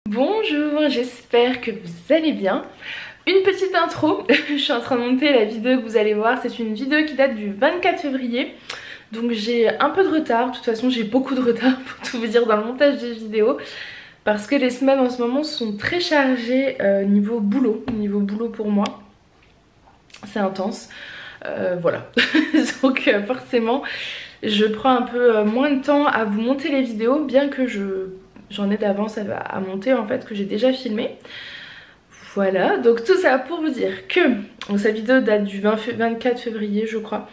Bonjour, j'espère que vous allez bien. Une petite intro, je suis en train de monter la vidéo que vous allez voir. C'est une vidéo qui date du 24 février. Donc j'ai un peu de retard, de toute façon j'ai beaucoup de retard pour tout vous dire dans le montage des vidéos. Parce que les semaines en ce moment sont très chargées niveau boulot pour moi. C'est intense, voilà. Donc forcément je prends un peu moins de temps à vous monter les vidéos, bien que j'en ai d'avance à monter en fait, que j'ai déjà filmé. Voilà, donc tout ça pour vous dire que cette vidéo date du 24 février je crois.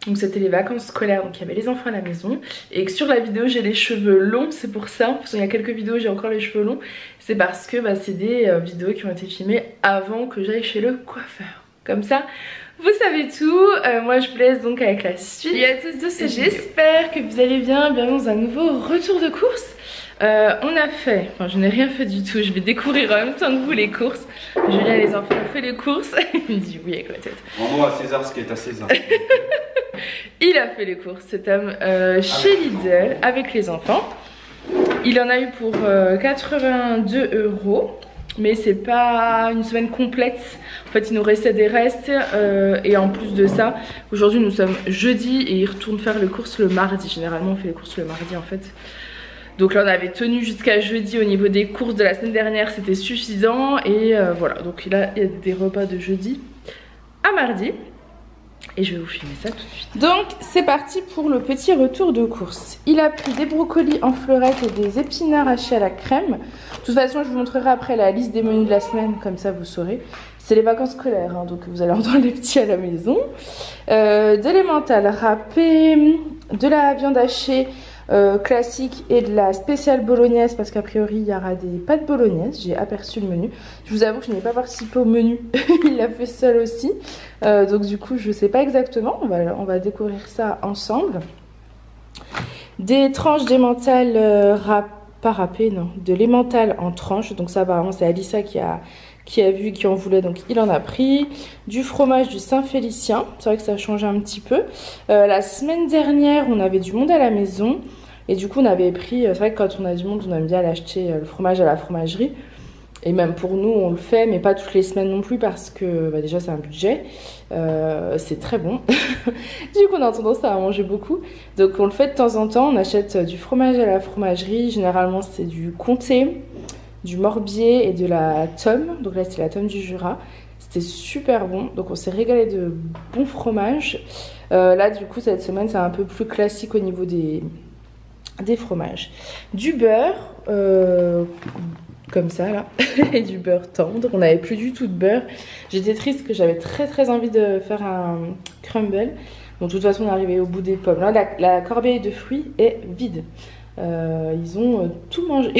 Donc c'était les vacances scolaires, donc il y avait les enfants à la maison. Et que sur la vidéo j'ai les cheveux longs, c'est pour ça. Parce qu'il y a quelques vidéos j'ai encore les cheveux longs. C'est parce que c'est des vidéos qui ont été filmées avant que j'aille chez le coiffeur. Comme ça, vous savez tout. Moi je vous laisse donc avec la suite. Et à tous de cette vidéo. J'espère que vous allez bien. Bienvenue dans un nouveau retour de course. On a fait, enfin je n'ai rien fait du tout, je vais découvrir en même temps que vous les courses. Julien et les enfants ont fait les courses. Il me dit oui avec la tête. Rendons à César ce qui est à César. Il a fait les courses cet homme chez Lidl avec les enfants. Il en a eu pour 82 €. Mais c'est pas une semaine complète. En fait il nous restait des restes et en plus de ça, aujourd'hui nous sommes jeudi et il retourne faire les courses le mardi. Généralement on fait les courses le mardi en fait. Donc là on avait tenu jusqu'à jeudi au niveau des courses de la semaine dernière, c'était suffisant. Et voilà, donc il y a des repas de jeudi à mardi. Et je vais vous filmer ça tout de suite. Donc c'est parti pour le petit retour de course. Il a pris des brocolis en fleurette et des épinards hachés à la crème. De toute façon je vous montrerai après la liste des menus de la semaine, comme ça vous saurez. C'est les vacances scolaires, hein, donc vous allez entendre les petits à la maison. De l'emmental râpé, de la viande hachée classique et de la spéciale bolognaise, parce qu'a priori il y aura des pâtes bolognaises. J'ai aperçu le menu. Je vous avoue que je n'ai pas participé au menu. Il l'a fait seul aussi. Donc du coup je sais pas exactement. On va découvrir ça ensemble. Des tranches d'emmental pas râpé, non, de l'emmental en tranches. Donc ça apparemment c'est Alissa qui a vu, qui en voulait, donc il en a pris. Du fromage du Saint-Félicien, c'est vrai que ça change un petit peu. La semaine dernière on avait du monde à la maison et du coup on avait pris, c'est vrai que quand on a du monde on aime bien aller le fromage à la fromagerie. Et même pour nous on le fait, mais pas toutes les semaines non plus, parce que déjà c'est un budget. C'est très bon. Du coup on a tendance à en manger beaucoup. Donc on le fait de temps en temps, on achète du fromage à la fromagerie. Généralement c'est du comté, du morbier et de la tome. Donc là c'est la tome du Jura. C'était super bon, donc on s'est régalé de bons fromages. Là du coup cette semaine c'est un peu plus classique au niveau des fromages. Du beurre comme ça là, et du beurre tendre. On n'avait plus du tout de beurre. J'étais triste parce que j'avais très envie de faire un crumble. Donc de toute façon on est arrivé au bout des pommes. Là la corbeille de fruits est vide. Ils ont tout mangé.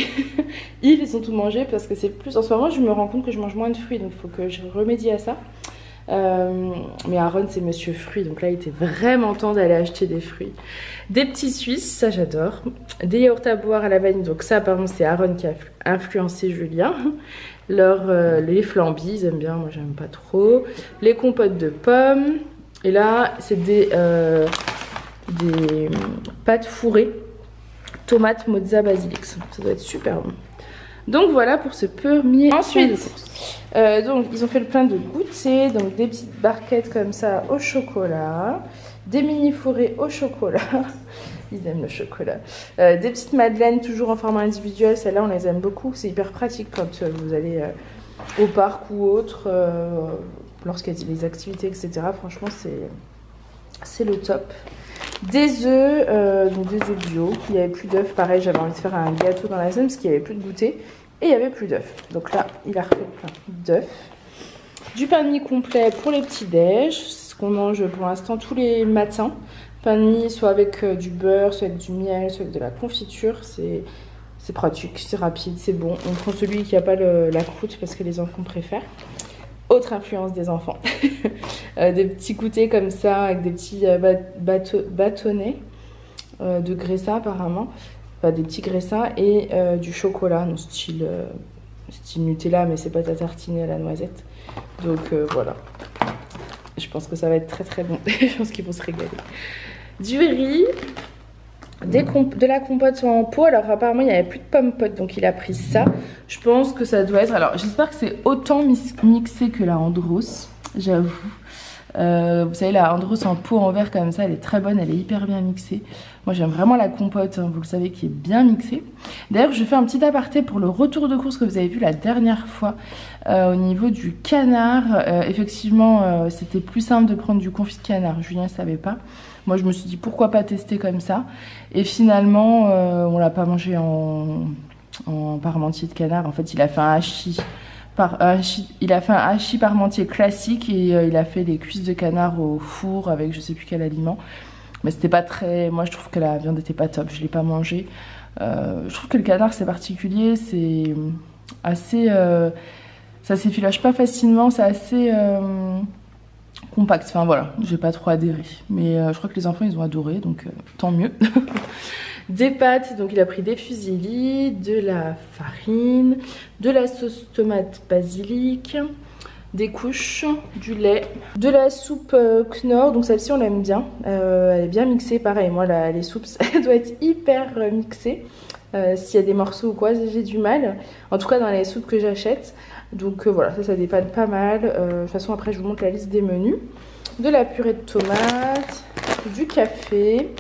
Ils ont tout mangé parce que c'est plus... En ce moment je me rends compte que je mange moins de fruits, donc il faut que je remédie à ça. Mais Aaron c'est monsieur fruits, donc là il était vraiment temps d'aller acheter des fruits. Des petits suisses, ça j'adore. Des yaourts à boire à la vanille, donc ça apparemment c'est Aaron qui a influencé Julien. Les flambis, ils aiment bien, moi j'aime pas trop. Les compotes de pommes. Et là c'est des pâtes fourrées, tomates, mozza, basilic. Ça doit être super bon. Donc voilà pour ce premier. Ensuite, donc ils ont fait le plein de goûters, donc des petites barquettes comme ça au chocolat, des mini fourrés au chocolat. Ils aiment le chocolat. Des petites madeleines toujours en format individuel. Celles-là on les aime beaucoup. C'est hyper pratique quand vous allez au parc ou autre, lorsqu'il y a des activités, etc. Franchement c'est le top. Des œufs, donc des œufs bio. Il n'y avait plus d'œufs, pareil j'avais envie de faire un gâteau dans la semaine parce qu'il n'y avait plus de goûter. Et il n'y avait plus d'œufs. Donc là il a refait plein d'œufs. Du pain de mie complet pour les petits déj. C'est ce qu'on mange pour l'instant tous les matins. Pain de mie soit avec du beurre, soit avec du miel, soit avec de la confiture. C'est pratique, c'est rapide, c'est bon. On prend celui qui n'a pas la croûte parce que les enfants préfèrent. Autre influence des enfants. Des petits goûters comme ça avec des petits bâtonnets de graissins apparemment. Enfin, des petits graissins et du chocolat, donc style Nutella, mais c'est pas à tartiner à la noisette. Donc voilà. Je pense que ça va être très bon. Je pense qu'ils vont se régaler. Du riz. de la compote en pot. Alors apparemment il n'y avait plus de pommes potes, donc il a pris ça. Je pense que ça doit être, alors j'espère que c'est autant mixé que la Andros, j'avoue. Vous savez, la Andros en pot en verre comme ça, elle est très bonne, elle est hyper bien mixée. Moi j'aime vraiment la compote, hein, vous le savez, qui est bien mixée. D'ailleurs je fais un petit aparté pour le retour de course que vous avez vu la dernière fois au niveau du canard. Effectivement c'était plus simple de prendre du confit de canard, Julien ne savait pas. Moi je me suis dit pourquoi pas tester comme ça. Et finalement on l'a pas mangé en parmentier de canard. En fait il a fait un hachis. Il a fait un hachis parmentier classique et il a fait des cuisses de canard au four avec je sais plus quel aliment. Mais c'était pas très... Moi je trouve que la viande était pas top, je l'ai pas mangé. Je trouve que le canard c'est particulier, c'est assez... ça s'effiloche pas facilement, c'est assez compact. Enfin voilà, j'ai pas trop adhéré. Mais je crois que les enfants ils ont adoré, donc tant mieux. Des pâtes, donc il a pris des fusilli, de la farine, de la sauce tomate basilic, des couches, du lait, de la soupe Knorr, donc celle-ci on l'aime bien, elle est bien mixée, pareil, moi les soupes ça doit être hyper mixé, s'il y a des morceaux ou quoi j'ai du mal, en tout cas dans les soupes que j'achète, donc voilà, ça dépanne pas mal, de toute façon après je vous montre la liste des menus, de la purée de tomates, du café...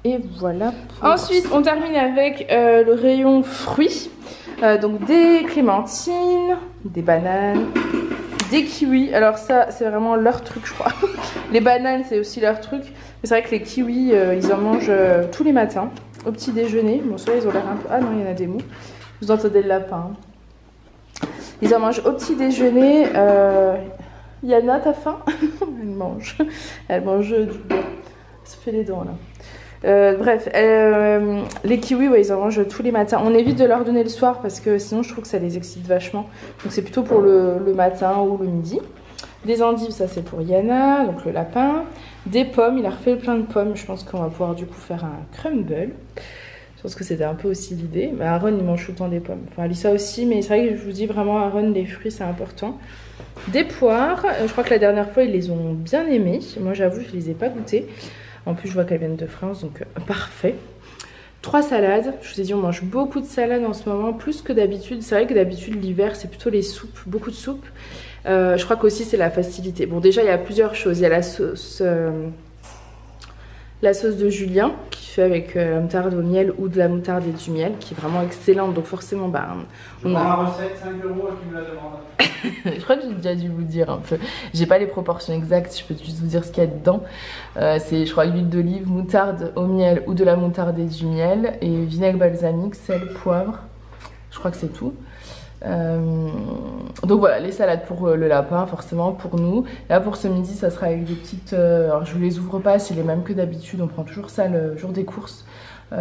Et voilà. Ensuite, on termine avec le rayon fruits. Donc des clémentines, des bananes, des kiwis. Alors ça, c'est vraiment leur truc, je crois. Les bananes, c'est aussi leur truc. Mais c'est vrai que les kiwis, ils en mangent tous les matins au petit déjeuner. Bon, ceux-là, ils ont l'air un peu... Ah non, il y en a des mous. Vous entendez le lapin. Ils en mangent au petit déjeuner. Yana, t'as faim? Elle mange. Elle mange du beurre. Elle se fait les dents, là. Bref, les kiwis, ouais, ils en mangent tous les matins. On évite de leur donner le soir parce que sinon je trouve que ça les excite vachement. Donc c'est plutôt pour le matin ou le midi. Des endives, ça c'est pour Yana, donc le lapin. Des pommes, il a refait plein de pommes. Je pense qu'on va pouvoir du coup faire un crumble. Je pense que c'était un peu aussi l'idée. Mais Aaron il mange tout le temps des pommes. Enfin Lisa aussi, mais c'est vrai que je vous dis vraiment Aaron, les fruits c'est important. Des poires, je crois que la dernière fois ils les ont bien aimés. Moi j'avoue je les ai pas goûtés. En plus, je vois qu'elles viennent de France, donc parfait. 3 salades. Je vous ai dit, on mange beaucoup de salades en ce moment, plus que d'habitude. C'est vrai que d'habitude, l'hiver, c'est plutôt les soupes, beaucoup de soupes. Je crois qu'aussi, c'est la facilité. Bon, déjà, il y a plusieurs choses. Il y a la sauce de Julien, qui fait avec la moutarde au miel ou de la moutarde et du miel, qui est vraiment excellente. Donc forcément, bah, on a la recette, 5 € et tu me la demandes. Je crois que j'ai déjà dû vous dire un peu. J'ai pas les proportions exactes, je peux juste vous dire ce qu'il y a dedans. C'est, je crois, huile d'olive, moutarde au miel ou de la moutarde et du miel, et vinaigre balsamique, sel, poivre. Je crois que c'est tout. Donc voilà, les salades pour le lapin, forcément pour nous. Là pour ce midi, ça sera avec des petites... alors je vous les ouvre pas, c'est les mêmes que d'habitude. On prend toujours ça le jour des courses.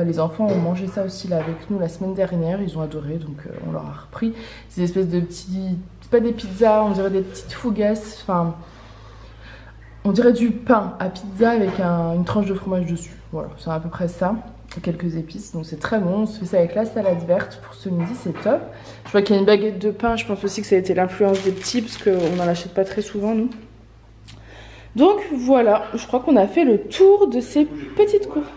Les enfants ont mangé ça aussi là avec nous la semaine dernière, ils ont adoré, donc on leur a repris. Ces espèces de petits... C'est pas des pizzas, on dirait des petites fougasses, enfin... On dirait du pain à pizza avec une tranche de fromage dessus. Voilà, c'est à peu près ça. Et quelques épices, donc c'est très bon. On se fait ça avec la salade verte pour ce midi, c'est top. Je vois qu'il y a une baguette de pain, je pense aussi que ça a été l'influence des petits, parce qu'on n'en achète pas très souvent, nous. Donc voilà, je crois qu'on a fait le tour de ces petites courses.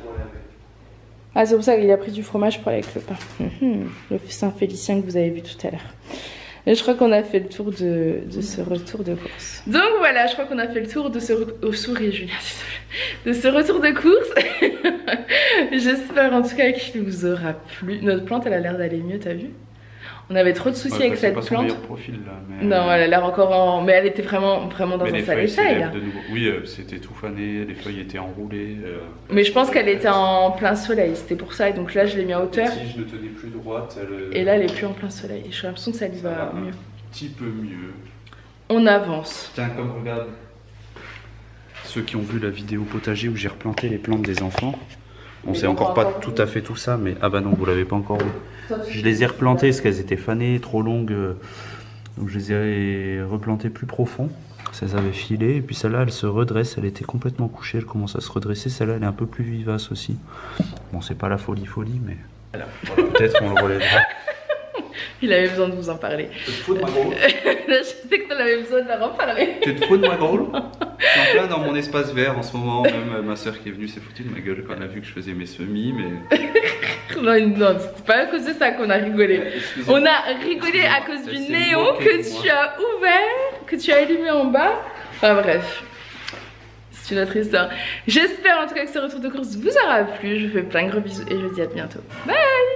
Ah, c'est pour ça qu'il a pris du fromage pour aller avec le pain. Le Saint-Félicien que vous avez vu tout à l'heure. Et je crois qu'on a fait le tour de ce retour de course. Donc voilà, je crois qu'on a fait le tour de ce souris, Julien, de ce retour de course. J'espère en tout cas qu'il vous aura plu. Notre plante, elle a l'air d'aller mieux, t'as vu? On avait trop de soucis avec cette plante. Son profil, là, mais non, elle a l'air encore en... Mais elle était vraiment dans un sale état. Oui, c'était tout fané, les feuilles étaient enroulées. Mais je pense qu'elle était en plein soleil, c'était pour ça. Et donc là, je l'ai mis en hauteur. Si je ne tenais plus droite. Et là, elle est plus en plein soleil. J'ai l'impression que ça lui va mieux. Un petit peu mieux. On avance. Tiens, comme regarde. Ceux qui ont vu la vidéo potager où j'ai replanté les plantes des enfants. On sait encore pas tout à fait tout ça, mais ah bah non, vous l'avez pas encore vu. Je les ai replantées parce qu'elles étaient fanées, trop longues, donc je les ai replantées plus profond. Ça avait filé, et puis celle-là, elle se redresse, elle était complètement couchée, elle commence à se redresser. Celle-là, elle est un peu plus vivace aussi. Bon, c'est pas la folie, mais voilà, peut-être qu'on le relèvera. Il avait besoin de vous en parler. Tu te fous de ma gueule? Je sais que tu avais besoin de leur en parler. Tu te fous de ma gueule? suis en plein dans mon espace vert en ce moment. Même ma soeur qui est venue s'est foutue de ma gueule quand elle a vu que je faisais mes semis. Mais... non, c'est pas à cause de ça qu'on a rigolé. On a rigolé à cause du néon que tu as ouvert, que tu as allumé en bas. Enfin bref. C'est une autre histoire. J'espère en tout cas que ce retour de course vous aura plu. Je vous fais plein de gros bisous et je vous dis à bientôt. Bye!